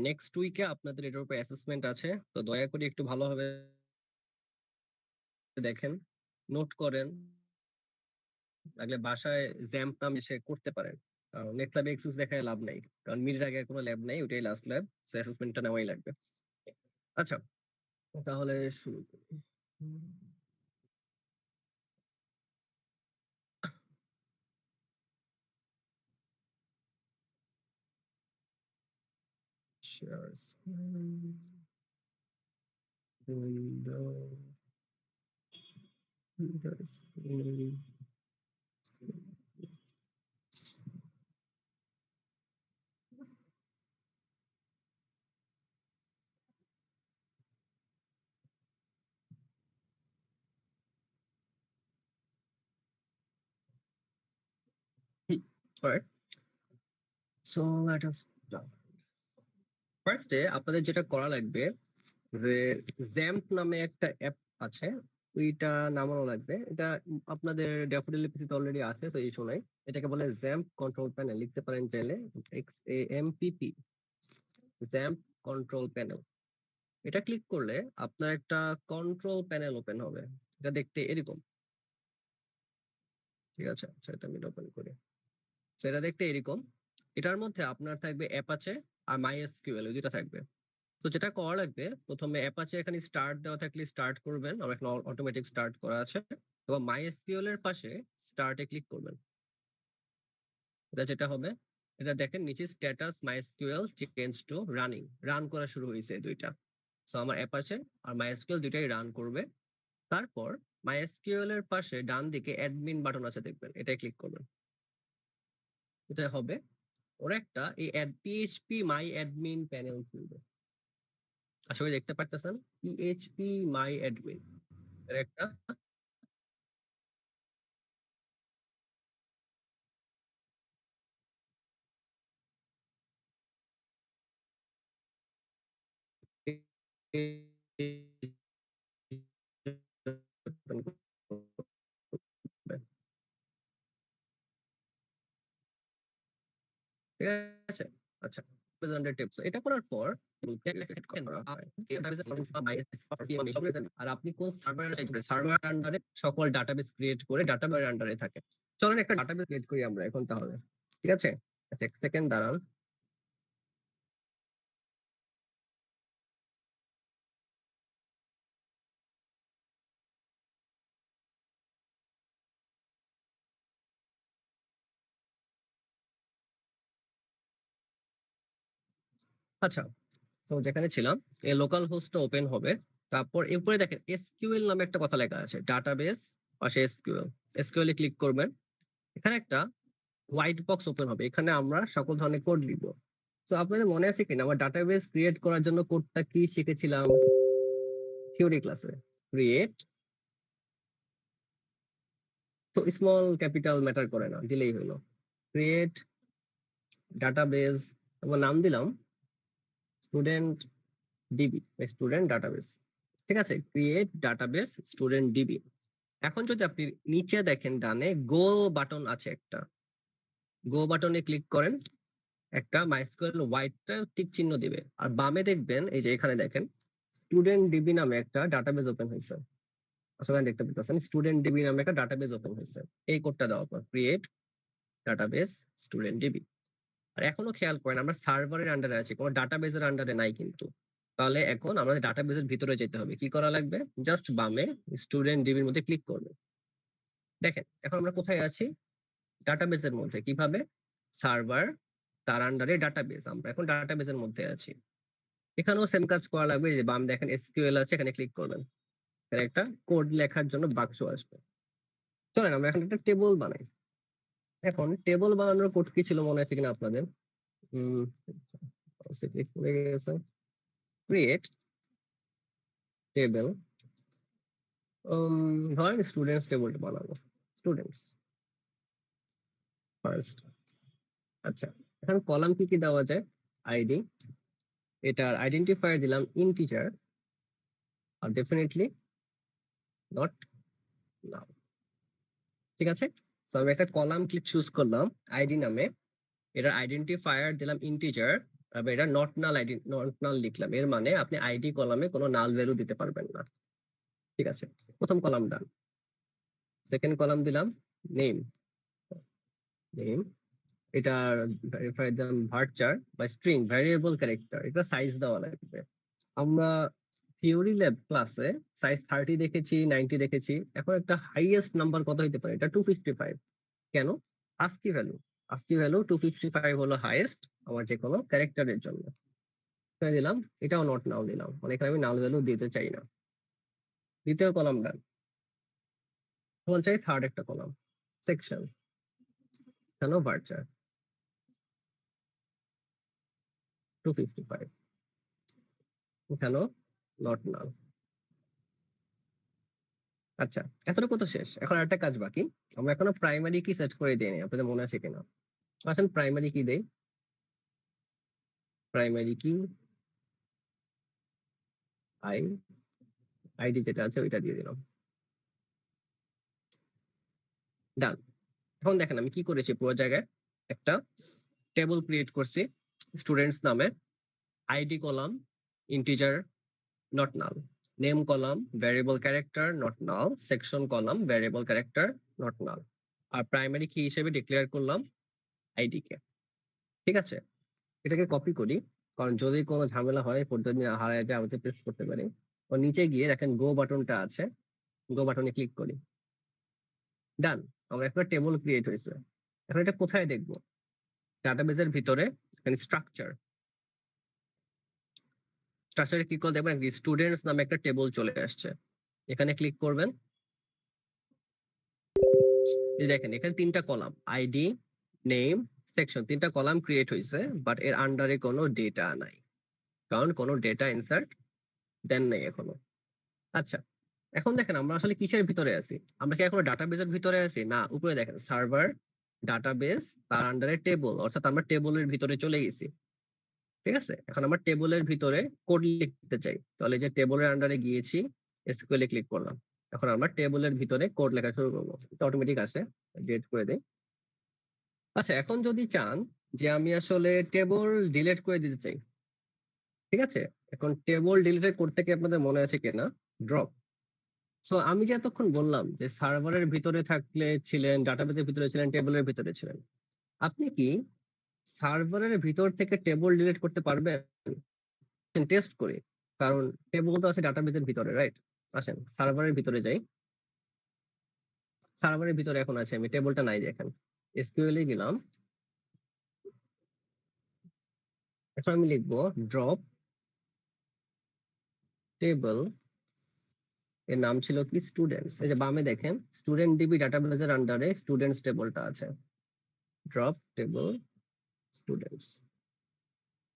Next উইকে আপনাদের এটার উপর অ্যাসেসমেন্ট আছে, তো দয়া করে একটু ভালোভাবে দেখেন, নোট করেন, লাগলে বাসায় জ্যাম্প নাম এসে করতে পারেন। নেট ল্যাবে এক্সকিউজ দেখায় লাভ নাই, কারণ মিডের আগে কোনো ল্যাব নাই, ওটাই লাস্ট ল্যাব, সো অ্যাসেসমেন্টটা নেওয়াই লাগবে। আচ্ছা, তাহলে শুরু করি। Share screen, window, screen. Alright, so let us start. ফার্স্টে আপনাদের যেটা করা লাগবে, যে জ্যাম্প নামে একটা অ্যাপ আছে, ওইটা নামানো লাগবে। এটা আপনাদের ড্যাফোডিল পিসিতে অলরেডি আছে, তো এই সময় এটাকে বলে জ্যাম্প কন্ট্রোল প্যানেল, লিখতে পারেন চাইলে XAMPP, জ্যাম্প কন্ট্রোল প্যানেল। এটা ক্লিক করলে আপনার একটা কন্ট্রোল প্যানেল ওপেন হবে, এটা দেখতে এরকম। ঠিক আছে, আচ্ছা এটা আমি ওপেন করি। সেটা দেখতে এরকম। এটার মধ্যে আপনার থাকবে অ্যাপাচে আর মাইএসকিউএল, ওই দুটো থাকবে। তো যেটা করা লাগবে, প্রথমে অ্যাপাচে এখানে স্টার্ট দেওয়া থাকলে স্টার্ট করবেন, আমার এখানে অটোমেটিক স্টার্ট করা আছে। তো মাইএসকিউএল এর পাশে স্টার্টে ক্লিক করবেন। এটা যেটা হবে, এটা দেখেন নিচে status MySQL change to running, run করা শুরু হয়েছে দুইটা। সো আমার অ্যাপাচে আর মাইএসকিউএল দুইটাই রান করবে। তারপর মাইএসকিউএল এর পাশে ডান দিকে অ্যাডমিন বাটন আছে দেখবেন, এটাই ক্লিক করবেন। এটা হবে ওর একটা এই পিএইচপি মাই অ্যাডমিন প্যানেল খুলবে। আশা করি দেখতে পারতেছেন, পিএইচপি মাই অ্যাডমিন এর একটা ঠিক আছে, আচ্ছা এটা করার পর আর আপনি কোন সার্ভার আন্ডারে সকল ডাটাবেস ক্রিয়েট করে ডাটাবেস আন্ডারে থাকে। চলেন একটা ডাটাবেস ক্রিয়েট করি আমরা এখন তাহলে। ঠিক আছে, আচ্ছা এক সেকেন্ড দাঁড়ান। আচ্ছা, তো যেখানে ছিলাম এই লোকাল হোস্টটা ওপেন হবে। তারপর এরপরে দেখেন এসকিউএল নামে একটা কথা লেখা আছে, ডাটাবেস পাশে এসকিউএল। এসকিউএল এ ক্লিক করবেন, এখানে একটা হোয়াইট বক্স ওপেন হবে, এখানে আমরা সকল ধরনের কোড লিখবো। তো আপনাদের মনে আছে কিনা আমার ডাটাবেস ক্রিয়েট করার জন্য কোডটা কি শিখেছিলাম থিওরি ক্লাসে? ক্রিয়েট, তো স্মল ক্যাপিটাল ম্যাটার করে না, দিলেই হলো। ক্রিয়েট ডাটাবেস, আমার নাম দিলাম স্টুডেন্ট ডিবি, স্টুডেন্ট ডাটাবেস। ঠিক আছে, ক্রিয়েট ডাটাবেস স্টুডেন্ট ডিবি। এখন যদি আপনি নিচে দেখেন ডানে গো বাটন আছে একটা, গো বাটনে ক্লিক করেন, একটা মাইস্কুয়েল হোয়াইটটা টিক চিহ্ন দিবে। আর বামে দেখবেন এই যে এখানে দেখেন স্টুডেন্ট ডিবি নামে একটা ডাটাবেস ওপেন হয়েছে। আসলে দেখতে পাচ্ছেন স্টুডেন্ট ডিবি নামে একটা ডাটাবেস ওপেন হয়েছে। এই কোডটা দেওয়ার পর ক্রিয়েট ডাটাবেস স্টুডেন্ট ডিবি। আর এখনো খেয়াল করেন আমরা সার্ভারের আন্ডারে আছি, কোনো ডাটাবেসের আন্ডারে নাই কিন্তু। তাহলে এখন আমাদের ডাটাবেসের ভিতরে যেতে হবে, কি করা লাগবে? জাস্ট বামে স্টুডেন্ট ডিবির মধ্যে ক্লিক করবে। দেখেন এখন আমরা কোথায় আছি? ডাটাবেসের মধ্যে। কিভাবে? সার্ভার, তার আন্ডারে ডাটাবেস, আমরা এখন ডাটাবেসের মধ্যে আছি। এখানেও সেম কাজ করা লাগবে, যে বাম দেখেন এসকিউএল আছে, এখানে ক্লিক করবেন, এখানে একটা কোড লেখার জন্য বাক্স আসবে। চলেন আমরা এখন একটা টেবল বানাই। এখন টেবল বানানোর কোড কি ছিল মনে আছে কিনা আপনাদের? ক্রিয়েট টেবল, ধরেন স্টুডেন্টস টেবলটা বানাবো, স্টুডেন্টস ফার্স্ট। আচ্ছা, এখন কলাম কি কি দেওয়া যায়? আইডি, এটার আইডেন্টিফায়ার দিলাম ইন্টিজার, আর ডেফিনেটলি নট নাও। ঠিক আছে, সো আমি একটা কলাম ক্লিক চুজ করলাম আইডি নামে, এটার আইডেন্টিফায়ার দিলাম ইন্টিজার, এটা not null ID not null লিখলাম, এর মানে আপনি আইডি কলামে কোনো নাল ভ্যালু দিতে পারবেন না। ঠিক আছে, প্রথম কলাম ডান। সেকেন্ড কলাম দিলাম নেম, নেম এটা ভেরিফাই দিলাম ভার্চার বা স্ট্রিং ভ্যারিয়েবল ক্যারেক্টার, এটা সাইজ দেওয়া লাগবে। আমরা থিওরি ল্যাব ক্লাসে সাইজ 30 দেখেছি, 90 দেখেছি, এখন একটা হাইয়েস্ট নাম্বার কত হতে পারে, এটা 255। কেন? আস্কি ভ্যালু, আস্কি ভ্যালু 255 হলো হাইয়েস্ট আমার যে কোনো ক্যারেক্টারের জন্য। এখানে দিলাম, এটাও নট নাও দিলাম, মানে এখানে আমি নাল ভ্যালু দিতে চাই না। দ্বিতীয় কলাম ডান। এখন চাই থার্ড একটা কলাম সেকশন, এখানেও ভার্চার 255, এখানেও নট নাল। আচ্ছা, এতটুকু তো শেষ, এখন একটা কাজ বাকি। আমরা এখনো প্রাইমারি কি সেট করে দিইনি, আপনাদের মনে আছে কিনা? আসেন প্রাইমারি কি দেই, প্রাইমারি কি আই, আইডি যেটা আছে ওইটা দিয়ে দিলাম, ডান। এখন দেখেন আমি কি করেছি, পুরো জায়গায় একটা টেবল ক্রিয়েট করছি স্টুডেন্টস নামে, ID column integer not null, name column variable character not null, section column variable character not null, আর প্রাইমারি কি হিসেবে ডিক্লেয়ার করলাম আইডি কে। ঠিক আছে, এটাকে কপি করি, কারণ যদি কোনো ঝামেলা হয় পদ্ধতি হারায় যায় আমাদের পেস্ট করতে পারি। ও নিচে গিয়ে দেখেন গো বাটনটা আছে, গো বাটনে ক্লিক করি, ডান। আমরা একটা টেবল ক্রিয়েট হয়েছে। এখন এটা কোথায় দেখবো? ডাটাবেসের ভিতরে, এখানে স্ট্রাকচার, স্ট্রাকচারে ক্লিক করে দেখবেন স্টুডেন্টস নামে একটা টেবল চলে আসছে, এখানে ক্লিক করবেন। এই দেখেন এখানে তিনটা কলাম আইডি, নেম, সেকশন, তিনটা কলাম ক্রিয়েট হয়েছে, বাট এর আন্ডারে কোনো ডেটা নাই, কারণ কোনো ডেটা ইনসার্ট দেন নাই এখনো। আচ্ছা, এখন দেখেন আমরা আসলে কিসের ভিতরে আছি, আমরা কি এখনো ডাটাবেসের ভিতরে আছি? না, উপরে দেখেন সার্ভার, ডাটাবেস, তার আন্ডারে টেবল, অর্থাৎ আমরা টেবলের ভিতরে চলে গেছি। ঠিক আছে, এখন আমরা টেবলের ভিতরে কোড লিখতে চাই, তাহলে যে টেবলের আন্ডারে গিয়েছি, এসকিউএল এ ক্লিক করলাম, এখন আমরা টেবলের ভিতরে কোড লেখা শুরু করবো, এটা অটোমেটিক আসে, ডিলিট করে দেই। আচ্ছা, এখন যদি চান যে আমি আসলে টেবল ডিলিট করে দিতে চাই, ঠিক আছে, এখন টেবল ডিলিট করতে কি আপনাদের মনে আছে কিনা, ড্রপ। সো আমি যে এতক্ষণ বললাম যে সার্ভারের ভিতরে থাকলে ছিলেন, ডাটাবেসের ভিতরে ছিলেন, টেবলের ভিতরে ছিলেন, আপনি কি সার্ভারের ভিতর থেকে টেবল ডিলিট করতে পারবেন? টেস্ট করি, কারণ টেবল তো আছে ডাটাবেসের ভিতরে, রাইট? আসেন সার্ভারের ভিতরে যাই, সার্ভারের ভিতরে এখন আছে, আমি টেবলটা নাই দেখেন, এসকিউএল এ গেলাম, এখন আমি লিখবো ড্রপ টেবল, এর নাম ছিল কি স্টুডেন্টস, এই যে বামে দেখেন স্টুডেন্ট ডিবি ডাটাবেসের আন্ডারে স্টুডেন্টস টেবলটা আছে, ড্রপ টেবল স্টুডেন্টস।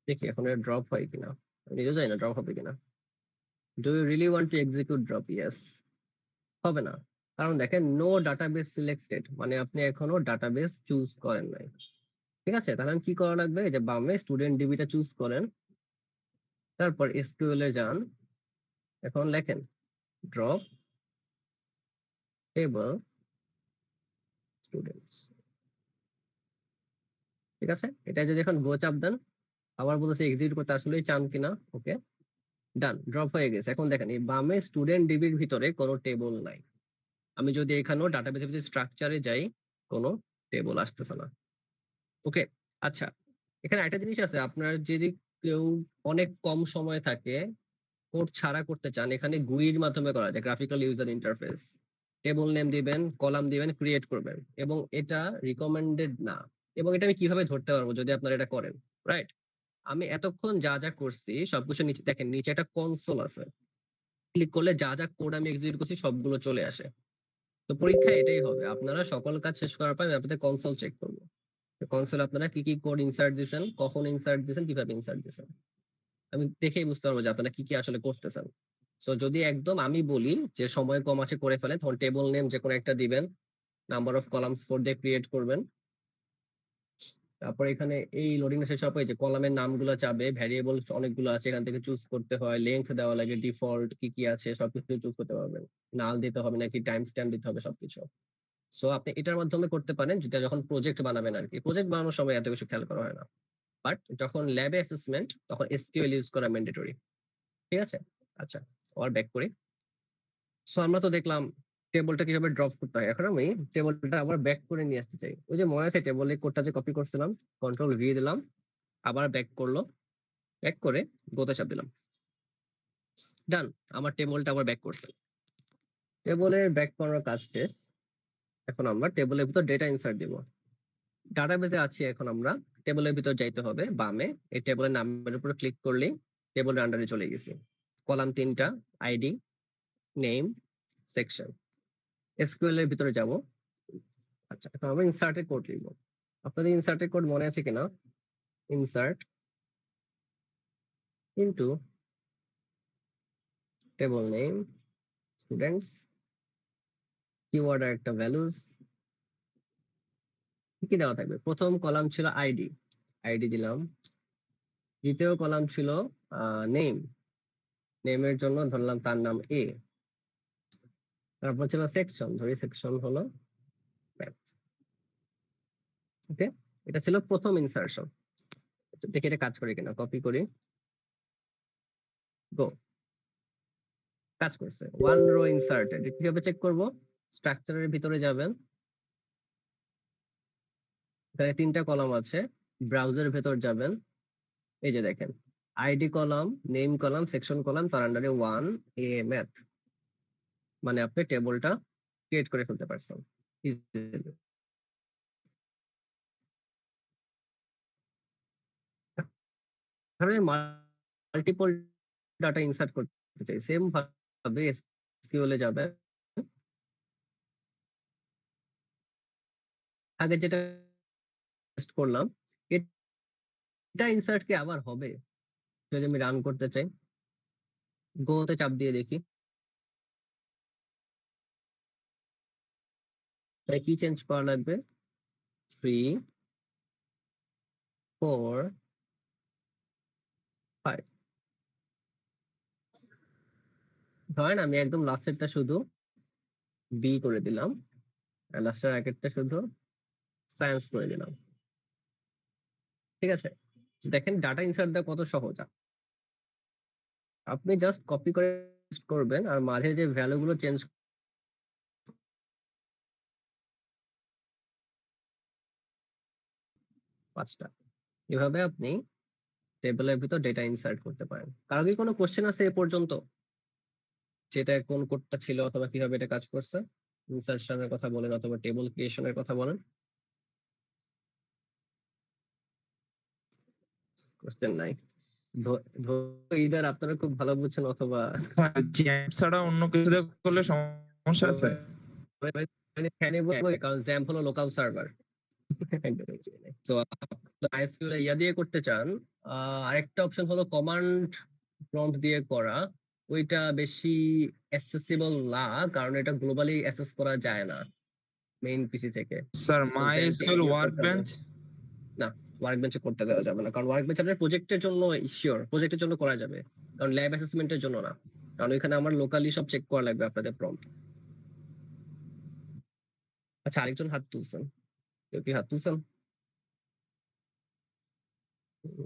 দেখি এখন এটা ড্রপ হয় কিনা, আমি নিজেও জানি না ড্রপ হবে কিনা। Do you really want to execute drop? Yes, হবে না, কারণ দেখেন নো ডাটাবেস সিলেক্টেড, মানে আপনি এখনো ডাটাবেস চুজ করেন নাই। ঠিক আছে, তাহলে কি করা লাগবে, এই যে বামে স্টুডেন্ট ডিবিটা চুজ করেন, তারপর এসকিউএল এ যান, এখন লেখেন ড্রপ টেবল স্টুডেন্টস। ঠিক আছে, এটা যদি এখন গো চাপ দেন, আবার বলতেছে এক্সিকিউট করতে আসলেই চান কিনা, ওকে ডান, ড্রপ হয়ে গেছে। এখন দেখেন এই বামে স্টুডেন্ট ডিবির ভিতরে কোনো টেবল নাই, আমি যদি এখানেও ডাটাবেসের ভিতরে স্ট্রাকচারে যাই, কোনো টেবল আসতেছে না। ওকে, আচ্ছা, এখানে একটা জিনিস আছে, আপনার যদি কেউ অনেক কম সময় থাকে, কোড ছাড়া করতে চান, এখানে গুইর মাধ্যমে করা যায়, graphical user interface, table name দিবেন, কলাম দিবেন, ক্রিয়েট করবেন, এবং এটা রিকমেন্ডেড না। এবং এটা আমি কিভাবে ধরতে পারবো যদি আপনারা এটা করেন, রাইট? আমি এতক্ষণ যা যা করছি সবকিছু নিচে দেখেন, নিচে একটা কনসোল আছে, ক্লিক করলে যা যা কোড আমি এক্সিকিউট করছি সবগুলো চলে আসে। তো পরীক্ষা এটাই হবে, আপনারা সকল কাজ শেষ করার পর আমি আপনাদের কনসোল চেক করবো, কনসোল আপনারা কি কি কোড ইনসার্ট দিয়েছেন, কখন ইনসার্ট দিয়েছেন, কিভাবে ইনসার্ট দিয়েছেন, আমি দেখেই বুঝতে পারবো যে আপনারা কি কি আসলে করতেছেন। সো যদি একদম আমি বলি যে সময় কম আছে করে ফেলেন, তখন টেবল নেম যে কোনো একটা দিবেন, নাম্বার অফ কলামস 4 দিয়ে ক্রিয়েট করবেন, তারপর এখানে এই লোডিং শেষ হবে, যে কলামের নামগুলো চাবে, ভ্যারিয়েবল অনেকগুলো আছে, এখান থেকে চুজ করতে হয়, লেন্থ দেওয়া লাগে, ডিফল্ট কি কি আছে সবকিছু চুজ করতে পারবেন, নাল দিতে হবে নাকি টাইম স্ট্যাম্প দিতে হবে সবকিছু। সো আপনি এটার মাধ্যমে করতে পারেন, যেটা যখন প্রজেক্ট বানাবেন আর কি, প্রজেক্ট বানানোর সময় এত কিছু খেয়াল করা হয় না। বাট যখন ল্যাবে অ্যাসেসমেন্ট তখন এসকিউএল ইউজ করা ম্যান্ডেটরি। ঠিক আছে? আচ্ছা, আবার ব্যাক করি। সো আমরা তো দেখলাম টেবলটা কিভাবে ড্রপ করতে হয়। এখন আমি টেবলটা আবার ব্যাক করে নিয়ে আসতে চাই। ওই যে মনে আছে টেবলে কোডটা যে কপি করছিলাম, কন্ট্রোল ভি দিলাম, আবার ব্যাক করলো, ব্যাক করে গোতে চাপ দিলাম। ডান, আমার টেবলটা আবার ব্যাক করছে। টেবলের ব্যাক করার কাজ শেষ। এখন আমরা টেবলের ভিতর ডেটা ইনসার্ট দিব। ডাটাবেসে আছি এখন আমরা, টেবলের ভিতর যাইতে হবে বামে, এই টেবলের নামের উপর ক্লিক করলেই টেবলের আন্ডারে চলে গেছি। কলাম 3টা, আইডি, নেম, সেকশন। এসকিউএল এর ভিতরে যাব। আচ্ছা, এখন আমরা ইনসার্টের কোড লিখব। আপনাদের ইনসার্টের কোড মনে আছে কিনা? Insert into table name students, keyword আর একটা ভ্যালুস, কি দেওয়া থাকবে? প্রথম কলাম ছিল আইডি, আইডি দিলাম। দ্বিতীয় কলাম ছিল নেম, নেমের জন্য ধরলাম তার নাম এ। তারপর ছিল সেকশন, ধরি সেকশন হলো ম্যাথ। ওকে, এটা ছিল প্রথম ইনসার্শন। দেখি এটা কাজ করে কিনা, কপি করি, গো। কাজ করছে, ওয়ান রো ইনসার্টেড। কিভাবে চেক করব? স্ট্রাকচারের ভিতরে যাবেন, এখানে 3টা কলাম আছে, ব্রাউজারের ভেতর যাবেন, এই যে দেখেন ID column, name column, section column, তার আন্ডারে 1 এ ম্যাথ। মানে আপনি টেবলটা ক্রিয়েট করে ফেলতে পারছেন easily। এখানে মাল্টিপল ডাটা ইনসার্ট করতে চাই, সেম ভাবে এসকিউএল এ যাবেন। আগে যেটা টেস্ট করলাম এটা ইনসার্ট কি আবার হবে যদি আমি রান করতে চাই? গোতে চাপ দিয়ে দেখি তাই কি চেঞ্জ করা লাগবে। 3 4 5। ধরেন আমি একদম লাস্টেরটা শুধু বি করে দিলাম, আর লাস্টের আগেরটা শুধু সায়েন্স করে দিলাম। ঠিক আছে, দেখেন ডাটা ইনসার্ট দেওয়া কত সহজ। আপনি জাস্ট কপি করে paste করবেন আর মাঝে যে ভ্যালু গুলো চেঞ্জ 5টা, এভাবে আপনি টেবিলের ভিতর ডেটা ইনসার্ট করতে পারেন। কারো কি কোনো কোশ্চেন আছে এ পর্যন্ত, যেটা কোন কোডটা ছিল অথবা কিভাবে এটা কাজ করছে? ইনসার্শনের কথা বলেন অথবা টেবিল ক্রিয়েশনের কথা বলেন। কোশ্চেন নাই। ইদার আপনারা খুব ভালো বুঝছেন অথবা জ্যাম্প ছাড়া অন্য কিছু দিয়ে করলে সমস্যা আছে। কারণ জ্যাম্প হলো লোকাল সার্ভার। তো MySQL ইয়া দিয়ে করতে চান, আরেকটা অপশন হলো কমান্ড প্রম্পট দিয়ে করা। ওইটা বেশি অ্যাসেসিবল না, কারণ এটা গ্লোবালি অ্যাক্সেস করা যায় না মেইন পিসি থেকে। স্যার MySQL ওয়ার্কবেঞ্চ না, ওয়ার্কবেঞ্চে করতে দেওয়া যাবে না, কারণ ওয়ার্কবেঞ্চ আপনার প্রজেক্টের জন্য শিওর, প্রজেক্টের জন্য করা যাবে, কারণ ল্যাব অ্যাসেসমেন্টের জন্য না, কারণ ওইখানে আমার লোকালি সব চেক করা লাগবে আপনাদের প্রম্পট। আচ্ছা, আরেকজন হাত তুলছেন, কেউ কি হাত তুলছেন?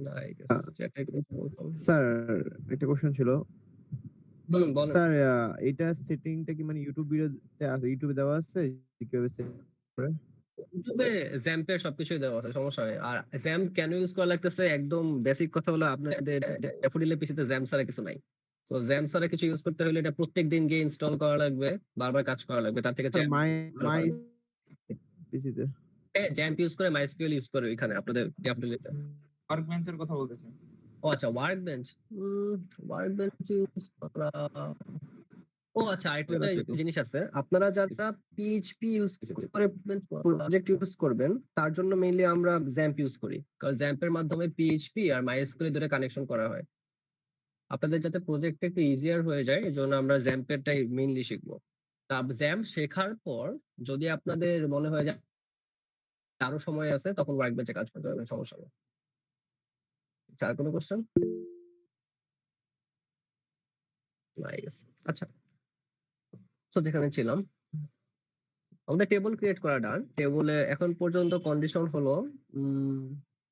না, I guess চ্যাটে কিছু বলছেন। স্যার একটা কোশ্চেন ছিল। বলেন। স্যার এটা সেটিংটা কি মানে ইউটিউব ভিডিওতে আছে, ইউটিউবে দেওয়া আছে কিভাবে সেট করে? ইউটিউবে জ্যাম্পের সবকিছুই দেওয়া আছে, সমস্যা নেই। আর জ্যাম্প কেন ইউজ করা লাগতেছে, একদম বেসিক কথা হলো আপনাদের ড্যাফোডিলের পিসিতে জ্যাম্প ছাড়া কিছু নাই। তো জ্যাম্প ছাড়া কিছু ইউজ করতে হলে এটা প্রত্যেকদিন গিয়ে ইনস্টল করা লাগবে, বারবার কাজ করা লাগবে, তার থেকে স্যার জ্যাম্প মাই পিসিতে জ্যাম্প ইউজ করে MySQL ইউজ করে এখানে আপনাদের ড্যাফোডিলেতে। ওয়ার্কবেঞ্চের কথা বলতেছে। ও আচ্ছা, ওয়ার্কবেঞ্চ। ওয়ার্কবেঞ্চ ইউজ করা, ও আচ্ছা, আরেকটা জিনিস আছে, আপনারা যারা পিএইচপি ইউজ করে প্রজেক্ট ইউজ করবেন তার জন্য মেইনলি আমরা জ্যাম্প ইউজ করি, কারণ জ্যাম্পের মাধ্যমে পিএইচপি আর MySQL এর দুটো কানেকশন করা হয়। আপনাদের যাতে প্রজেক্টটা একটু ইজিয়ার হয়ে যায় এই জন্য আমরা জ্যাম্পেরটাই মেইনলি শিখবো। তা জ্যাম্প শেখার পর যদি আপনাদের মনে হয় যে আরো সময় আছে তখন ওয়ার্কবেঞ্চে কাজ করতে হবে, সমস্যা নেই। আচ্ছা, আর কোনো কোশ্চেন? আচ্ছা, তো যেখানে ছিলাম, আমাদের টেবল ক্রিয়েট করা ডান। টেবলে এখন পর্যন্ত কন্ডিশন হলো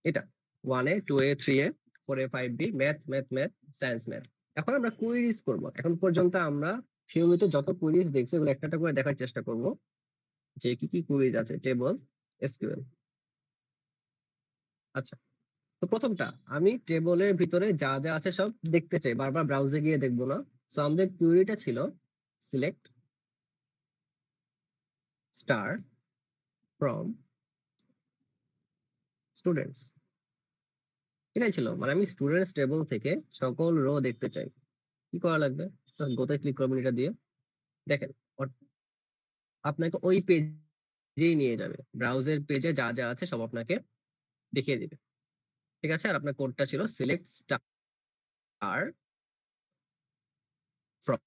এটা, 1A 2A 3A 4A 5B math math math science math. এখন আমরা কুইরিজ করব। এখন পর্যন্ত আমরা নিয়মিত যত কুইরিজ দেখছি এগুলো একটা করে দেখার চেষ্টা করব যে কি কি কুইরিজ আছে টেবল এসকিউএল। আচ্ছা, তো প্রথমটা আমি টেবলের ভিতরে যা যা আছে সব দেখতে চাই, বারবার ব্রাউজে গিয়ে দেখবো না। সো আমাদের কুইরিটা ছিল সিলেক্ট স্টার ফ্রম স্টুডেন্টস, এটাই ছিল। মানে আমি স্টুডেন্টস টেবল থেকে সকল রো দেখতে চাই। কি করা লাগবে? গোতে ক্লিক করবেন এটা দিয়ে। দেখেন আপনাকে ওই পেজেই নিয়ে যাবে, ব্রাউজার পেজে যা যা আছে সব আপনাকে দেখিয়ে দিবে। ঠিক আছে, আর আপনার কোডটা ছিল সিলেক্ট স্টার ফ্রম।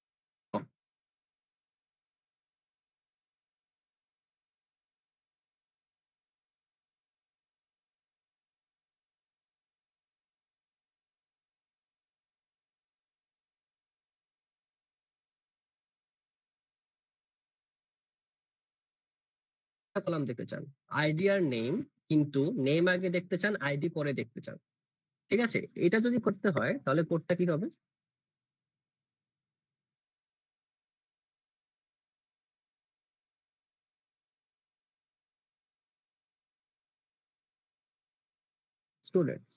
কলাম দেখতে চান আইডি আর নেম, কিন্তু নেম আগে দেখতে চান আইডি পরে দেখতে চান। ঠিক আছে, এটা যদি করতে হয় তাহলে কোডটা কি হবে? স্টুডেন্টস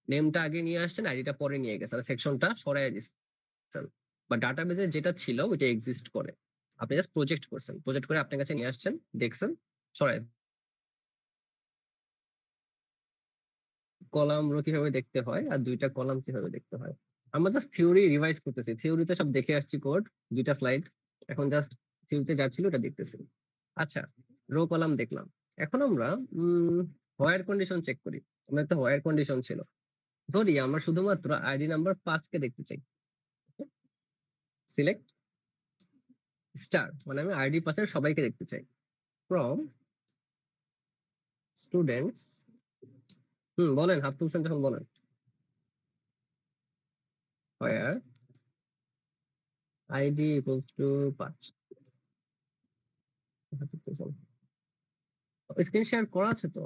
নেমটা আগে নিয়ে আসছেন, আইডিটা পরে নিয়ে গেছেন, সেকশনটা সরাই দিচ্ছেন। বা ডাটাবেজে যেটা ছিল ওইটা এক্সিস্ট করে, আপনি জাস্ট প্রজেক্ট করছেন, প্রজেক্ট করে আপনার কাছে নিয়ে আসছেন, দেখছেন, সরাই। কলাম রো কিভাবে দেখতে হয় আর দুইটা কলাম কিভাবে দেখতে হয়, আমরা জাস্ট থিওরি রিভাইজ করতেছি। থিওরিতে সব দেখে আসছি কোড, দুইটা স্লাইড, এখন জাস্ট থিওরিতে যা ছিল ওটা দেখতেছি। আচ্ছা, রো কলাম দেখলাম। এখন আমরা হোয়ার কন্ডিশন চেক করি। আমরা একটা হোয়ার কন্ডিশন ছিল, ধরি আমরা শুধুমাত্র আইডি নাম্বার 5 কে দেখতে চাই। সিলেক্ট স্টার, মানে আমি আইডি 5 এর সবাইকে দেখতে চাই, ফ্রম স্টুডেন্টস। বলেন, হাত তুলছেন যখন বলেন। হোয়ার ID equals two 5। Screen share করা আছে তো?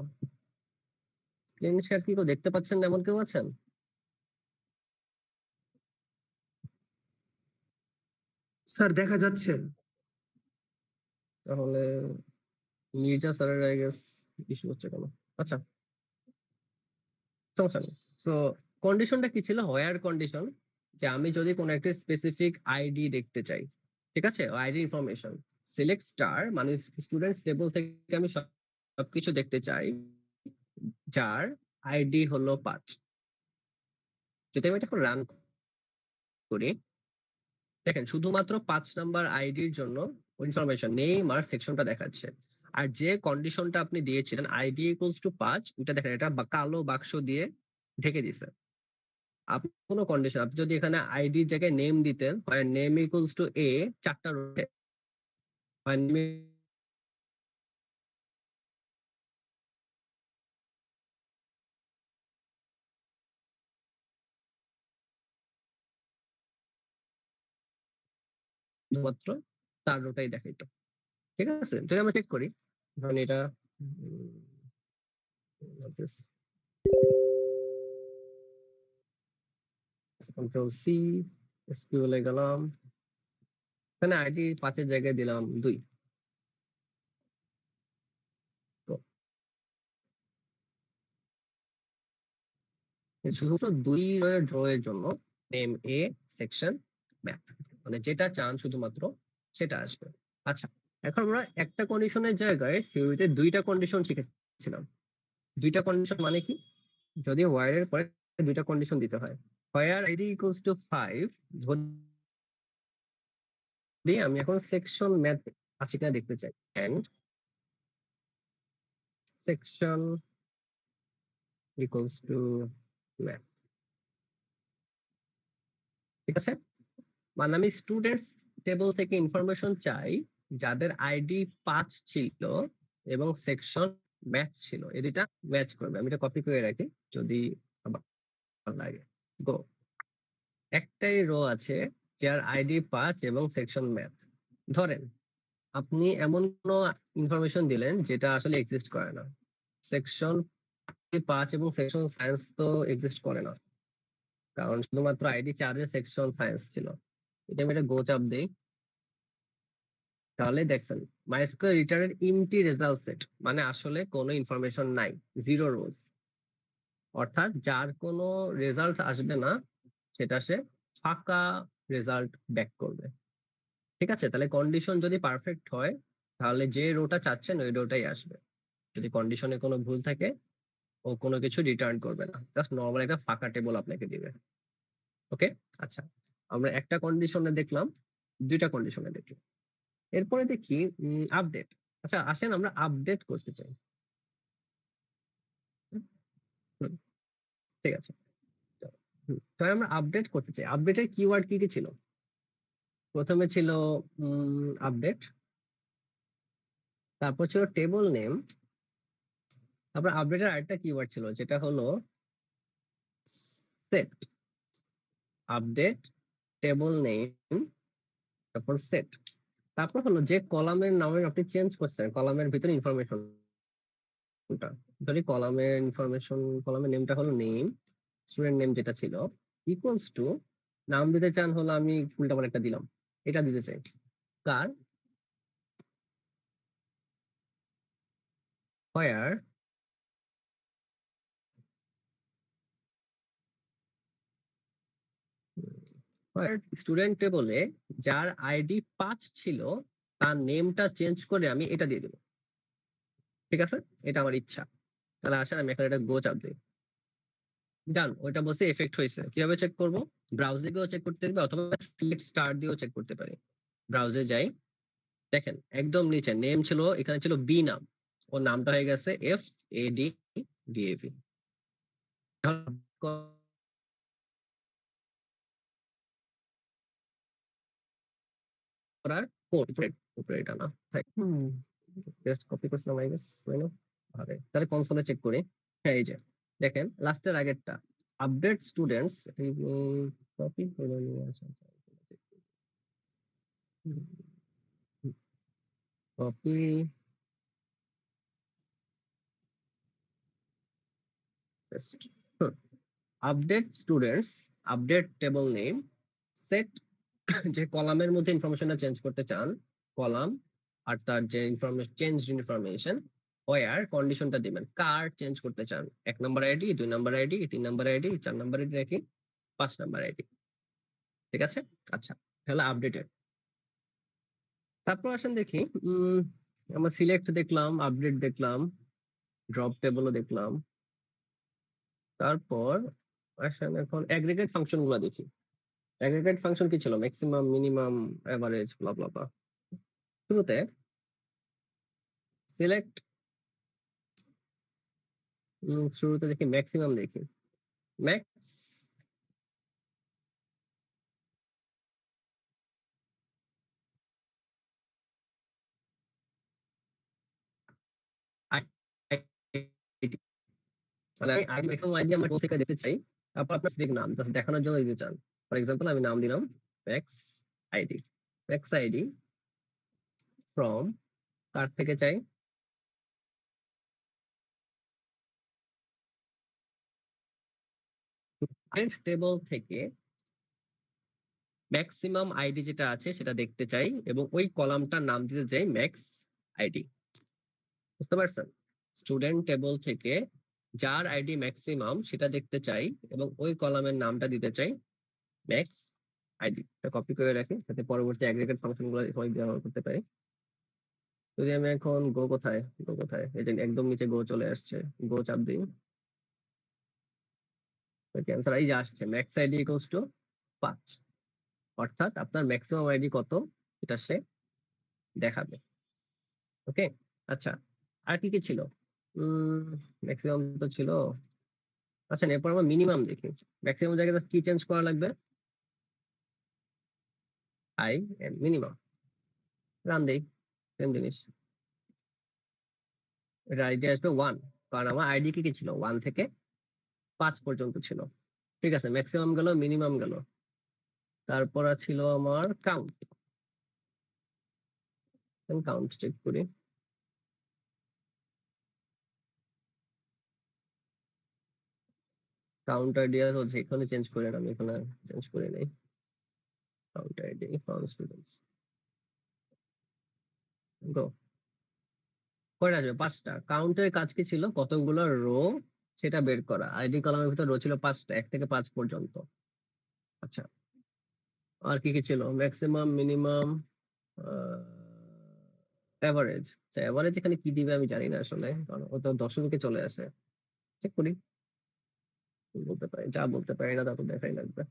স্ক্রিন শেয়ার কি কেউ দেখতে পাচ্ছেন না এমন কেউ আছেন? স্যার দেখা যাচ্ছে। তাহলে মির্জা স্যারের আই গেস ইস্যু হচ্ছে কেন। আচ্ছা, সমস্যা নেই। সো কন্ডিশনটা কি ছিল? হোয়ার কন্ডিশন, যে আমি যদি কোনো একটা স্পেসিফিক আইডি দেখতে চাই, ঠিক আছে, আইডি ইনফরমেশন, সিলেক্ট স্টার মানে স্টুডেন্টস টেবল থেকে আমি সবকিছু দেখতে চাই যার আইডি হলো 5। যদি আমি এটা রান করি, দেখেন শুধুমাত্র 5 নাম্বার আইডির জন্য ইনফরমেশন নেম আর সেকশনটা দেখাচ্ছে। আর যে কন্ডিশনটা আপনি দিয়েছিলেন আইডি ইকুয়ালস টু 5, ওটা দেখেন এটা কালো বাক্স দিয়ে ঢেকে দিছে। আপনি কোনো কন্ডিশন, আপনি যদি এখানে আইডির জায়গায় নেম দিতেন, হয় নেম ইকুয়ালস টু এ, 4টা রোতে, হয় নেম শুধুমাত্র তার রোটাই দেখাইতো। ঠিক আছে, যদি আমরা চেক করি, ধরুন এটা কন্ট্রোল সি, এসকিউএল এ গেলাম, এখানে আইডি 5 এর জায়গায় দিলাম 2। তো শুধুমাত্র 2 ড্র এর জন্য নেম এ, সেকশন ম্যাথ, মানে যেটা চান শুধুমাত্র সেটা আসবে। আচ্ছা, এখন আমরা একটা কন্ডিশনের জায়গায় থিওরিতে 2টা কন্ডিশন শিখেছিলাম। 2টা কন্ডিশন মানে কি? যদি হোয়ার এর পরে 2টা কন্ডিশন দিতে হয়, হোয়ার আইডি ইকুয়ালস টু 5, ধরি আমি এখন সেকশন ম্যাথ আছে কিনা দেখতে চাই, and section equals to math. ঠিক আছে, মানে আমি স্টুডেন্টস টেবল থেকে ইনফরমেশন চাই যাদের আইডি 5 ছিল এবং সেকশন ম্যাচ ছিল, এই দুইটা ম্যাচ করবে। আমি এটা কপি করে রাখি যদি আবার লাগে। গো, একটাই রো আছে যার আইডি 5 এবং সেকশন ম্যাথ। ধরেন আপনি এমন কোনো ইনফরমেশন দিলেন যেটা আসলে এক্সিস্ট করে না। সেকশন 5 এবং সেকশন সায়েন্স তো এক্সিস্ট করে না, কারণ শুধুমাত্র আইডি 4 এর সেকশন সায়েন্স ছিল। এটা আমি একটা গো চাপ দেই, তাহলে দেখছেন মাইস্কুয়েল রিটার্নের এমটি রেজাল্ট সেট, মানে আসলে কোনো ইনফরমেশন নাই, জিরো রোজ। অর্থাৎ যার কোনো রেজাল্ট আসবে না সেটা সে ফাঁকা রেজাল্ট ব্যাক করবে। ঠিক আছে, তাহলে কন্ডিশন যদি পারফেক্ট হয় তাহলে যে রোটা চাচ্ছেন ওই রোটাই আসবে। যদি কন্ডিশনে কোনো ভুল থাকে ও কোনো কিছু রিটার্ন করবে না, জাস্ট নর্মাল একটা ফাঁকা টেবল আপনাকে দিবে। ওকে, আচ্ছা আমরা একটা কন্ডিশনে দেখলাম, দুইটা কন্ডিশনে দেখলাম। এরপরে দেখি আপডেট। আচ্ছা আসেন আমরা আপডেট করতে চাই। হুম, ঠিক আছে, তাহলে আমরা আপডেট করতে চাই। আপডেটের কিওয়ার্ড কি কি ছিল? প্রথমে ছিল আপডেট, তারপর ছিল টেবল নেম, তারপর আপডেটের আরেকটা কিওয়ার্ড ছিল যেটা হলো সেট। আপডেট, টেবল নেম, তারপর সেট। তারপর হলো যে কলামের নামে আপনি চেঞ্জ করছেন, কলামের ভিতরে ইনফরমেশনটা, ধরি কলামের নেমটা হলো নেম, স্টুডেন্ট নেম যেটা ছিল ইকুয়ালস টু, নাম দিতে চান হলো আমি উল্টাপাল্টা একটা দিলাম, এটা দিতে চাই কার, where স্টুডেন্ট টেবলে যার আইডি 5 ছিল তার নেমটা চেঞ্জ করে আমি এটা দিয়ে দেবো। ঠিক আছে, এটা আমার ইচ্ছা। তাহলে আসেন আমি এখন এটা গো চাপ দিই। ডান, ওইটা বসে এফেক্ট হয়েছে। কিভাবে চেক করব? ব্রাউজে গিয়েও চেক করতে পারি অথবা সিলেক্ট স্টার দিয়েও চেক করতে পারি। ব্রাউজে যাই, দেখেন একদম নিচে নেম ছিল, এখানে ছিল বি নাম, ওর নামটা হয়ে গেছে এফ এ ডি ভিএভি। করার কোড উপরে এটা না, জাস্ট কপি করছিলাম আই গেস, ভাবে তাহলে কনসোলে চেক করি। হ্যাঁ এই যে দেখেন লাস্টের আগেরটা আপডেট স্টুডেন্টস, কপি করে নিয়ে আসা, copy paste. Update students, update table name, set যে কলামের মধ্যে ইনফরমেশনটা চেঞ্জ করতে চান, কলাম আর তার যে ইনফরমেশন ইনফরমেশন, ওয়ার কন্ডিশনটা দিবেন কার চেঞ্জ করতে চান, 1 number ID, 2 number ID, 3 number ID, 4 number ID রাখি, 5 নাম্বার আইডি। ঠিক আছে, আচ্ছা তাহলে আপডেটেড। তারপর আসেন দেখি আমরা সিলেক্ট দেখলাম, আপডেট দেখলাম, ড্রপ টেবলও দেখলাম। তারপর আসেন এখন অ্যাগ্রিগেট ফাংশন গুলো দেখি। অ্যাগ্রিগেট ফাংশন কি ছিল? ম্যাক্সিমাম, মিনিমাম, এভারেজ, ব্লা ব্লা ব্লা। শুরুতে সিলেক্ট, শুরুতে দেখি ম্যাক্সিমাম, দেখি ম্যাক্স মানে আমি আইডি ম্যাক্সিমাম আইডি আমার গোল থেকে দেখতে চাই, তারপর আপনার স্পেসিফিক নাম জাস্ট দেখানোর জন্য দিতে চান। ফর এক্সাম্পল আমি নাম দিলাম max ID, max ID from, কার থেকে চাই, টেবল থেকে ম্যাক্সিমাম আইডি যেটা আছে সেটা দেখতে চাই এবং ওই কলামটার নাম দিতে চাই ম্যাক্স আইডি। বুঝতে পারছেন? স্টুডেন্ট টেবল থেকে যার আইডি ম্যাক্সিমাম সেটা দেখতে চাই এবং ওই কলামের নামটা দিতে চাই ম্যাক্স আইডি। এটা কপি করে রাখি যাতে পরবর্তী অ্যাগ্রিগেট ফাংশন গুলো সবাই ব্যবহার করতে পারি। যদি আমি এখন গো কোথায়, গো কোথায়, এই যে একদম নিচে গো চলে আসছে, গো চাপ দিই, ক্যান্সার এই যে আসছে ম্যাক্স আইডি ইকুয়ালস টু 5, অর্থাৎ আপনার ম্যাক্সিমাম আইডি কত এটা সে দেখাবে। ওকে, আচ্ছা আর কি কি ছিল? ম্যাক্সিমাম তো ছিল। আচ্ছা এরপর আমরা মিনিমাম দেখি। ম্যাক্সিমাম জায়গায় কি চেঞ্জ করা লাগবে? আই এন্ড মিনিমাম রান দেই সেম জিনিস এটা আইডি আসবে 1 কারণ আমার আইডি কি ছিল 1 থেকে 5 পর্যন্ত ছিল ঠিক আছে ম্যাক্সিমাম গেল মিনিমাম গেল তারপর ছিল আমার কাউন্ট কাউন্ট চেক করি কাউন্ট আইডি আছে এখানে চেঞ্জ করে আমি এখানে চেঞ্জ করে নেই কাউন্ট আইডি ফর স্টুডেন্টস গো কয়টা আসবে 5টা কাউন্টের কাজ কি ছিল কতগুলো রো সেটা বের করা আইডি কলামের ভিতর রো ছিল 5টা 1 থেকে 5 পর্যন্ত আচ্ছা আর কি কি ছিল ম্যাক্সিমাম মিনিমাম এভারেজ আচ্ছা এভারেজ এখানে কি দিবে আমি জানি না আসলে কারণ ও তো দশমিকে চলে আসে চেক করি বলতে পারি যা বলতে পারি না তা তো দেখাই লাগবে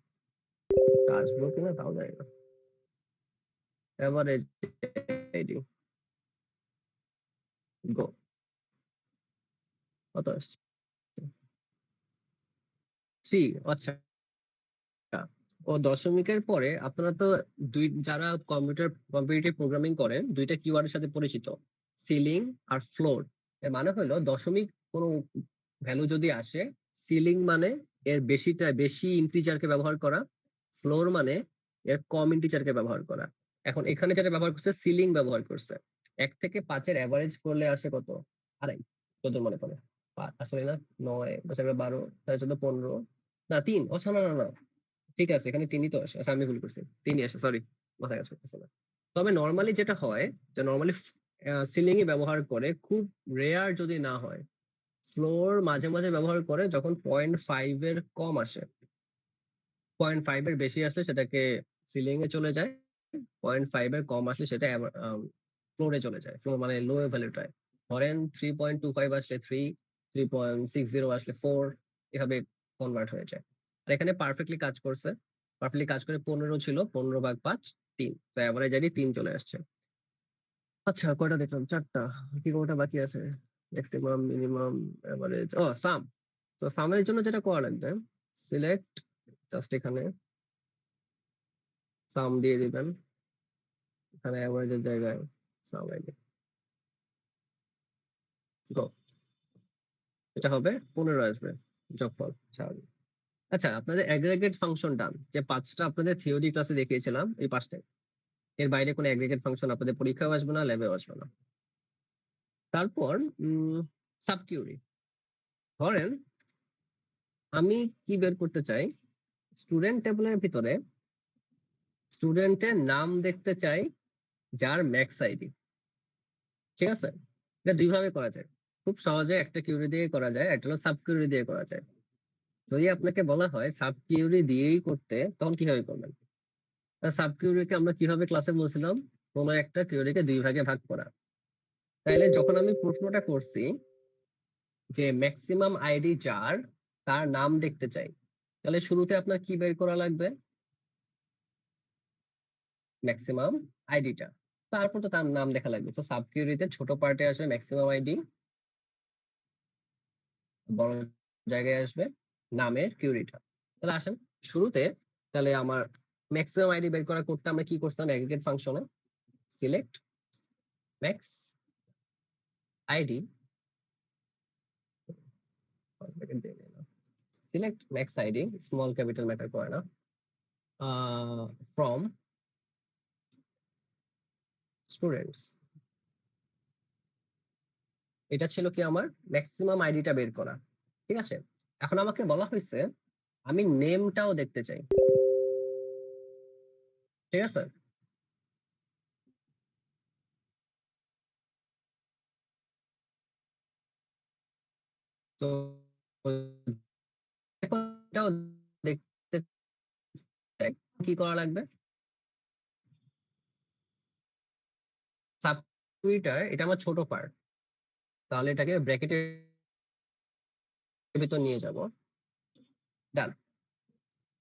আসবো কিনা তাও জানি না এভারেজ আইডি গো কত আসছে 3 আচ্ছা ও দশমিকের পরে আপনারা তো যারা কম্পিটিটিভ প্রোগ্রামিং করেন দুইটা কিওয়ার্ডের সাথে পরিচিত সিলিং আর ফ্লোর এর মানে হলো দশমিক কোনো ভ্যালু যদি আসে সিলিং মানে এর বেশি ইন্টিজারকে ব্যবহার করা ফ্লোর মানে এর কম ইন্টিজারকে ব্যবহার করা এখন এখানে যেটা ব্যবহার করছে সিলিং ব্যবহার করছে 1 থেকে 5 এর এভারেজ করলে আসে কত আড়াই কত মনে পড়ে আসলে না 9 10 12 13 14 15 না 3 আচ্ছা না না না ঠিক আছে এখানে তিনই তো আসে আচ্ছা আমি ভুল করছি তিনই আসে সরি মাথায় কাজ করতেছে না তবে নর্মালি যেটা হয় যে নর্মালি সিলিং ই ব্যবহার করে খুব রেয়ার যদি না হয় ফ্লোর মাঝে মাঝে ব্যবহার করে যখন 0.5 এর কম আসে 0.5 এর বেশি আসলে সেটাকে সিলিং এ চলে যায় 0.5 এর কম আসলে সেটা ফ্লোরে চলে যায় ফ্লোর মানে লো ভ্যালুটায় ধরেন 3.25 আসলে 3 3.60 আসলে 4 এভাবে কনভার্ট হয়ে যায় আর এখানে পারফেক্টলি কাজ করে 15 ছিল 15/5 3 তো এভারেজ আইডি 3 চলে আসছে আচ্ছা কয়টা দেখলাম 4টা কি কোনটা বাকি আছে ম্যাক্সিমাম মিনিমাম এভারেজ ও সাম তো সামের জন্য যেটা করা লাগবে সিলেক্ট জাস্ট এখানে সাম দিয়ে দিবেন এখানে এভারেজের জায়গায় সাম আইডি গো এটা হবে 15 আসবে যোগফল স্বাভাবিক আচ্ছা আপনাদের অ্যাগ্রিগেট ফাংশন ডান যে 5টা আপনাদের থিওরি ক্লাসে দেখিয়েছিলাম এই 5টাই এর বাইরে কোনো অ্যাগ্রিগেট ফাংশন আপনাদের পরীক্ষায় আসবে না ল্যাবেও আসবে না তারপর সাবকিউরি ধরেন আমি কি বের করতে চাই স্টুডেন্ট টেবিলের ভিতরে স্টুডেন্টের নাম দেখতে চাই যার ম্যাক্স আইডি ঠিক আছে এটা দুই ভাবে করা যায় খুব সহজে একটা কিউরি দিয়ে করা যায় একটা হলো সাব কিউরি দিয়ে করা যায় যদি আপনাকে বলা হয় সাব কিউরি দিয়েই করতে তখন কিভাবে করবেন সাব কিউরিকে আমরা কিভাবে ক্লাসে বলছিলাম কোনো একটা কিউরিকে দুই ভাগে ভাগ করা তাইলে যখন আমি প্রশ্নটা করছি যে ম্যাক্সিমাম আইডি যার তার নাম দেখতে চাই তাহলে শুরুতে আপনার কি বের করা লাগবে ম্যাক্সিমাম আইডিটা তারপর তো তার নাম দেখা লাগবে তো সাব কিউরিতে ছোট পার্টে আসবে ম্যাক্সিমাম আইডি বড় জায়গায় আসবে নামের কিউরিটা তাহলে আসেন শুরুতে তাহলে আমার ম্যাক্সিমাম আইডি বের করার কোডটা আমরা কি করছিলাম অ্যাগ্রিগেট ফাংশনে select max ID select max ID small capital matter করে না ফ্রম স্টুডেন্টস এটা ছিল কি আমার ম্যাক্সিমাম আইডিটা বের করা ঠিক আছে এখন আমাকে বলা হয়েছে আমি নেমটাও দেখতে চাই ঠিক আছে তো এটাও দেখতে চাই কি করা লাগবে সাব টুইটার এটা আমার ছোট পার্ট তাহলে এটাকে ব্র্যাকেটের ভিতর নিয়ে যাব ডান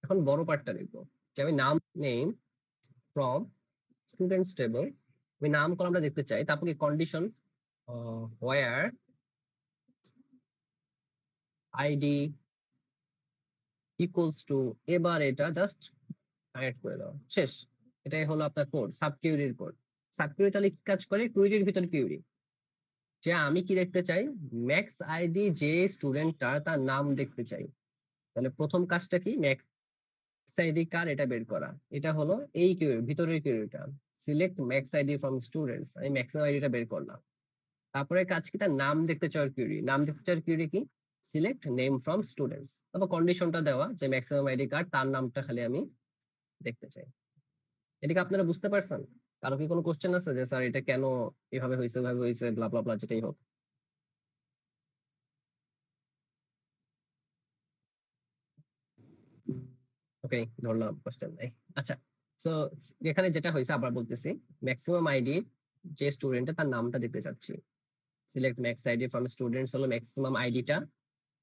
এখন বড় পার্টটা লিখবো যে আমি নাম নেম ফ্রম স্টুডেন্টস টেবল আমি নাম কলামটা দেখতে চাই তারপর কি condition where ID equals to এবার এটা জাস্ট কানেক্ট করে দাও শেষ এটাই হলো আপনার কোড, সাব কিউরির কোড। সাব কিউরি তাহলে কি কাজ করে? কিউরির ভিতর কিউরি, যে আমি কি দেখতে চাই, ম্যাক্স আইডি যে স্টুডেন্টটা তার নাম দেখতে চাই। তাহলে প্রথম কাজটা কি, ম্যাক্স আইডি কার এটা বের করা। এটা হলো এই কিউরি, ভিতরের কিউরিটা, select max ID from students, আমি ম্যাক্সিমাম আইডিটা বের করলাম। তারপরে কাজ কি, তার নাম দেখতে চাওয়ার কিউরি, নাম দেখতে চাওয়ার কিউরি কি, সিলেক্ট নেম ফ্রম স্টুডেন্টস। তারপর কন্ডিশনটা দেওয়া যে ম্যাক্সিমাম আইডি কার্ড তার নামটা খালি আমি দেখতে চাই। এটাকে আপনারা বুঝতে পারছেন? কারো কি কোনো কোশ্চেন আছে যে স্যার এটা কেন এভাবে হয়েছে ওইভাবে হয়েছে ব্লা ব্লা ব্লা যেটাই হোক? ওকে, ধরলাম কোশ্চেন নাই। আচ্ছা, সো এখানে যেটা হয়েছে আবার বলতেছি, ম্যাক্সিমাম আইডি যে স্টুডেন্ট তার নামটা দেখতে চাচ্ছি, select max ID from students হলো ম্যাক্সিমাম আইডিটা,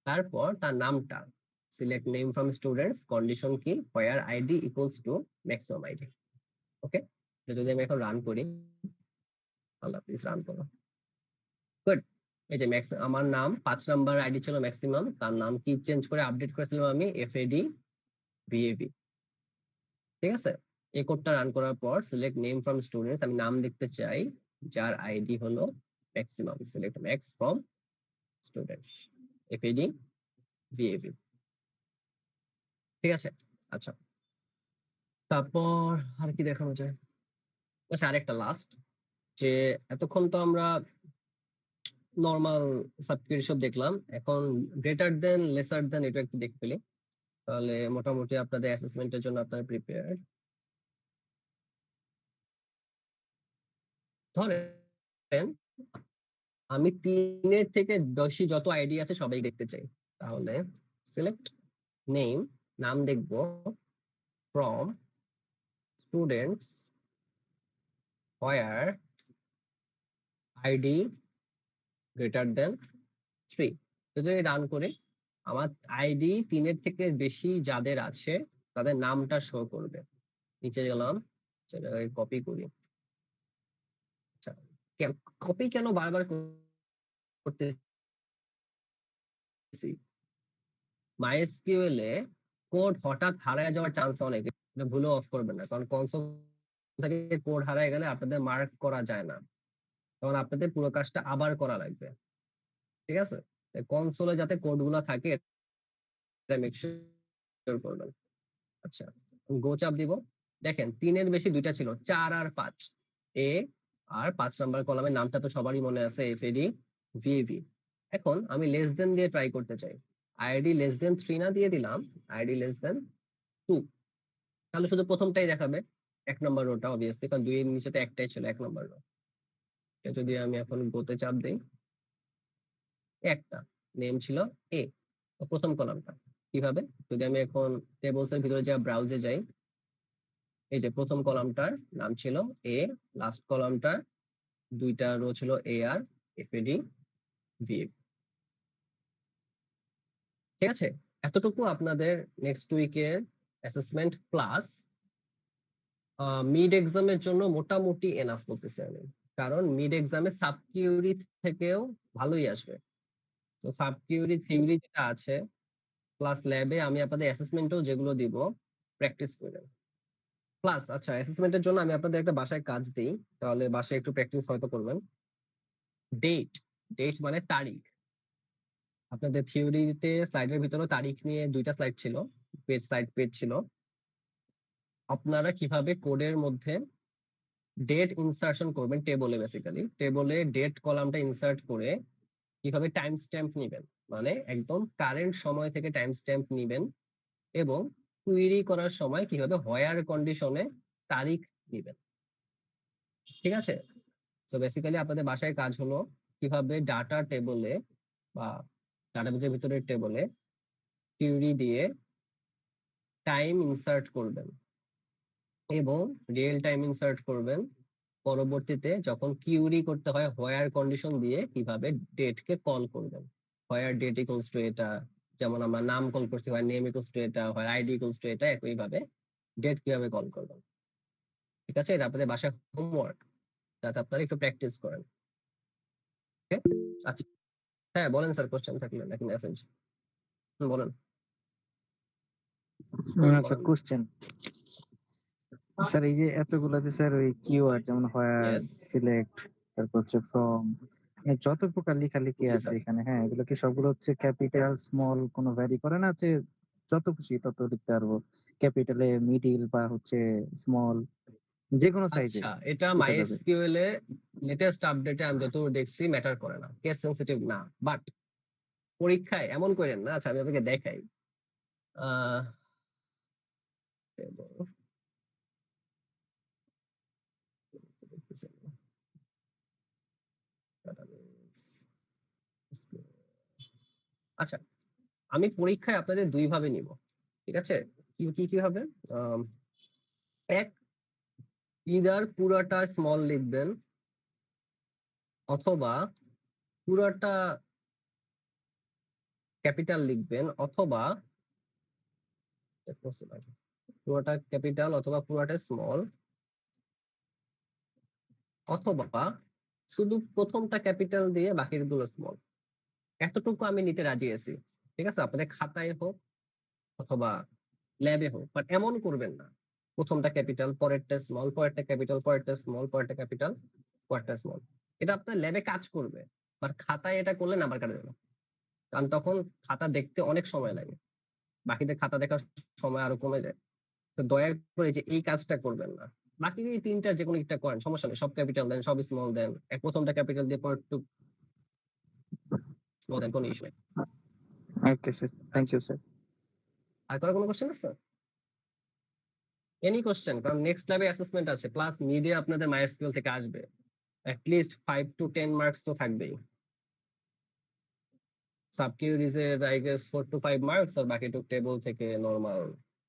তারপর তার নামটা, select name from students, condition কি, where ID equals to maximum ID. Okay, যদি আমি এখন রান করি, আল্লাহ প্লিজ রান করো। গুড। এই যে ম্যাক্স, আমার নাম 5 নাম্বার আইডি ছিল ম্যাক্সিমাম, তার নাম কি চেঞ্জ করে আপডেট করেছিলাম আমি এফএডি ভিএভি। ঠিক আছে, এই কোডটা রান করার পর সিলেক্ট নেম ফ্রম স্টুডেন্টস, আমি নাম দেখতে চাই যার আইডি হলো maximum, select max from students এফএডি ভিএভি। ঠিক আছে, আচ্ছা তারপর আর কি দেখানো যায়? আচ্ছা, আরেকটা লাস্ট, যে এতক্ষণ তো আমরা নর্মাল সাবকিউরি সব দেখলাম, এখন গ্রেটার দেন লেসার দেন এটা একটু দেখে ফেলি, তাহলে মোটামুটি আপনাদের অ্যাসেসমেন্টের জন্য আপনারা প্রিপেয়ার। ধরেন আমি 3-এর থেকে বেশি যত আইডি আছে সবাই দেখতে চাই, তাহলে সিলেক্ট নেম, নাম দেখবো from students where ID greater than 3। যদি রান করে আমার আইডি 3-এর থেকে বেশি যাদের আছে তাদের নামটা শো করবে। নিচে গেলাম, কপি করি। আচ্ছা, কপি কেন বারবার করতেছি? মাইএসকিউএল এ কোড হঠাৎ হারায় যাওয়ার চান্স অনেক, এটা ভুলে অফ করবেন না, কারণ কনসোল থেকে কোড হারায় গেলে আপনাদের মার্ক করা যায় না, তখন আপনাদের পুরো কাজটা আবার করা লাগবে। ঠিক আছে, কনসোলে যাতে কোড গুলা থাকে এটা মেক শিওর করবেন। আচ্ছা, গো চাপ দিব। দেখেন 3-এর বেশি দুইটা ছিল, 4 আর 5, এ আর 5 নাম্বার কলামের নামটা তো সবারই মনে আছে, এফএডি ভিএভি। এখন আমি লেস দেন দিয়ে ট্রাই করতে চাই, আইডি লেস দেন 3 না দিয়ে দিলাম আইডি লেস দেন 2, তাহলে শুধু প্রথমটাই দেখাবে, 1 নম্বর রোটা অবভিয়াসলি, কারণ 2 এর নিচে তো একটাই ছিল 1 নম্বর রো। যদি আমি এখন গোতে চাপ দেই, একটা নেম ছিল এ, প্রথম কলামটা কিভাবে, যদি আমি এখন টেবলস এর ভিতরে যা ব্রাউজে যাই, এই যে প্রথম কলামটার নাম ছিল এ, লাস্ট কলামটা দুইটা রো ছিল এ আর এফএডি ভিএফ। ঠিক আছে, এতটুকু আপনাদের নেক্সট উইকের অ্যাসেসমেন্ট প্লাস মিড এক্সামের জন্য মোটামুটি এনাফ বলতেছি আমি, কারণ মিড এক্সামে সাবকিউরি থেকেও ভালোই আসবে। তো সাবকিউরি থিওরি যেটা আছে প্লাস ল্যাবে আমি আপনাদের অ্যাসেসমেন্টও যেগুলো দিব প্র্যাকটিস করেন। প্লাস আচ্ছা, অ্যাসেসমেন্টের জন্য আমি আপনাদের একটা বাসায় কাজ দিই, তাহলে বাসায় একটু প্র্যাকটিস হয়তো করবেন। ডেট, ডেট মানে তারিখ। আপনাদের থিওরিতে স্লাইডের ভিতরে তারিখ নিয়ে 2টা স্লাইড ছিল, পেজ ছিল। আপনারা কিভাবে কোডের মধ্যে ডেট ইনসার্শন করবেন টেবলে, বেসিক্যালি টেবলে ডেট কলামটা ইনসার্ট করে কিভাবে টাইম স্ট্যাম্প নেবেন, মানে একদম কারেন্ট সময় থেকে টাইম স্ট্যাম্প নেবেন, এবং কুইরি করার সময় কিভাবে হোয়ার কন্ডিশনে তারিখ নেবেন। ঠিক আছে, তো বেসিক্যালি আপনাদের বাসায় কাজ হলো কিভাবে ডাটা টেবলে বা ডাটাবেজের ভিতরে টেবলে কিউরি দিয়ে টাইম ইনসার্ট করবেন এবং রিয়েল টাইম ইনসার্ট করবেন। পরবর্তীতে যখন কিউরি করতে হয় হোয়ার কন্ডিশন দিয়ে কিভাবে ডেটকে কল করবেন, হোয়ার ডেট ইকুয়ালস টু এটা, যেমন আমরা নাম কল করছি হয় নেম ইকুয়ালস টু এটা, হয় আইডি ইকুয়ালস টু এটা, একইভাবে ডেট কিভাবে কল করবেন। ঠিক আছে, এটা আপনাদের বাসায় হোমওয়ার্ক, যাতে আপনারা একটু প্র্যাকটিস করেন। ওকে, আচ্ছা হ্যাঁ বলেন স্যার, কোশ্চেন থাকলে নাকি মেসেজ বলেন। স্যার বলেন। কোশ্চেন স্যার এই যে এতগুলো যে স্যার ওই কিওয়ার্ড যেমন হোয়ার, ইয়েস, সিলেক্ট, তারপর হচ্ছে ফ্রম, মানে যত প্রকার লেখালেখি জি আছে স্যার। এখানে, হ্যাঁ এগুলো কি সবগুলো হচ্ছে ক্যাপিটাল স্মল কোনো ভ্যারি করে না, যে যত খুশি তত লিখতে পারবো, ক্যাপিটালে, মিডিল বা হচ্ছে স্মল, যে কোনো সাইজে আচ্ছা, এটা লেখা যাবে? MySQL এ লেটেস্ট আপডেটে আমি যতদূর দেখছি ম্যাটার করে না, কেস সেনসিটিভ না। বাট পরীক্ষায় এমন করেন না। আচ্ছা, আমি আপনাকে দেখাই। আহ দেখতেছেন না? Database, SQL। আচ্ছা, আমি পরীক্ষায় আপনাদের দুই ভাবে নিব, ঠিক আছে? কি কি কি হবে? আম, এক, ইদার পুরাটা স্মল লিখবেন, অথবা পুরাটা ক্যাপিটাল লিখবেন, অথবা পুরোটা ক্যাপিটাল অথবা পুরোটা স্মল, অথবা শুধু প্রথমটা ক্যাপিটাল দিয়ে বাকিগুলো স্মল। এতটুকু আমি নিতে রাজি আছি, ঠিক আছে? আপনাদের খাতায় হোক অথবা ল্যাবে হোক, বাট এমন করবেন না প্রথমটা ক্যাপিটাল, পরেরটা স্মল, পরেরটা ক্যাপিটাল, পরেরটা স্মল, পরেরটা ক্যাপিটাল, পরেরটা স্মল। এটা আপনার ল্যাবে কাজ করবে, বাট খাতায় এটা করলে নাম্বার কাটা যাবে, কারণ তখন খাতা দেখতে অনেক সময় লাগে, বাকিদের খাতা দেখার সময় আরো কমে যায়। তো দয়া করে যে এই কাজটা করবেন না। বাকি এই তিনটার যে কোনো একটা করেন, সমস্যা নেই। সব ক্যাপিটাল দেন, সব স্মল দেন, প্রথমটা ক্যাপিটাল দিয়ে পর একটু স্মল দেন, কোনো ইস্যু নেই। Okay sir, thank you sir. আর কারো কোনো কোশ্চেন আছে? Any question? কারণ নেক্সট ল্যাবে অ্যাসেসমেন্ট আছে, প্লাস মিডিয়া আপনাদের MySQL থেকে আসবে, অ্যাটলিস্ট 5 to 10 মার্কস তো থাকবেই। সাব কিউরিজ এর আই গেস 4 to 5 মার্কস, আর বাকি টুক টেবল থেকে নরমাল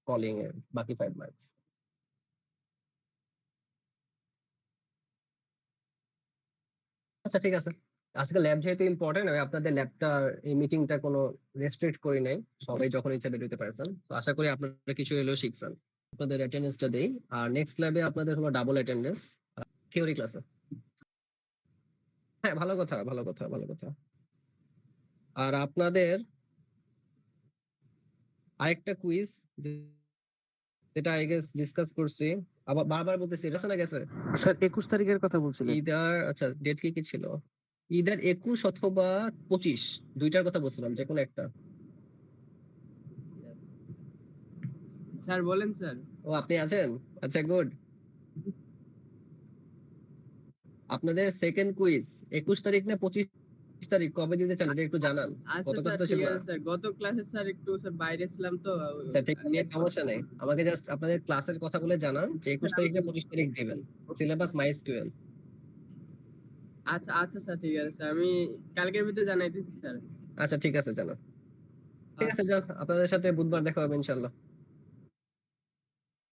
কলিং এর বাকি 5 মার্কস। আচ্ছা, ঠিক আছে। আজকে ল্যাব যেহেতু ইম্পর্টেন্ট, আমি আপনাদের ল্যাবটা, এই মিটিংটা কোনো রেস্ট্রিক্ট করি নাই, সবাই যখন ইচ্ছা বের হতে পারছেন। তো আশা করি আপনারা কিছু হলেও শিখছেন। আপনাদের অ্যাটেন্ডেন্সটা দেই, আর নেক্সট ল্যাবে আপনাদের হলো ডাবল অ্যাটেন্ডেন্স থিওরি ক্লাসে। হ্যাঁ, ভালো কথা, ভালো কথা, ভালো কথা। আর আপনাদের আরেকটা কুইজ, যেটা আই গেস ডিসকাস করছি, আবার বারবার বলতেছি, এটা না গেছে স্যার 21 তারিখের কথা বলছিলেন। ইদার, আচ্ছা ডেট কি কি ছিল? ইদার 21 অথবা 25, দুইটার কথা বলছিলাম, যে কোনো একটা। স্যার বলেন স্যার। ও, আপনি আছেন? আচ্ছা, গুড। আপনাদের সেকেন্ড কুইজ 21 তারিখ না 25 তারিখ, কবে দিতে চান এটা একটু জানান। আচ্ছা গত স্যার, ক্লাস তো ঠিক ছিল না। আছে স্যার, গত ক্লাসে স্যার একটু স্যার বাইরে ছিলাম তো, আচ্ছা, ঠিক আছে, নেট। সমস্যা নেই। আমাকে জাস্ট আপনাদের ক্লাসের কথা বলে জানান যে 21 তারিখ না 25 তারিখ দিবেন। Syllabus MySQL। আচ্ছা আচ্ছা স্যার, ঠিক আছে স্যার, আমি কালকের ভিতরে জানাইতেছি স্যার। আচ্ছা, ঠিক আছে, জানান। ঠিক আছে, আচ্ছা। যান, আপনাদের সাথে বুধবার দেখা হবে ইনশাল্লাহ।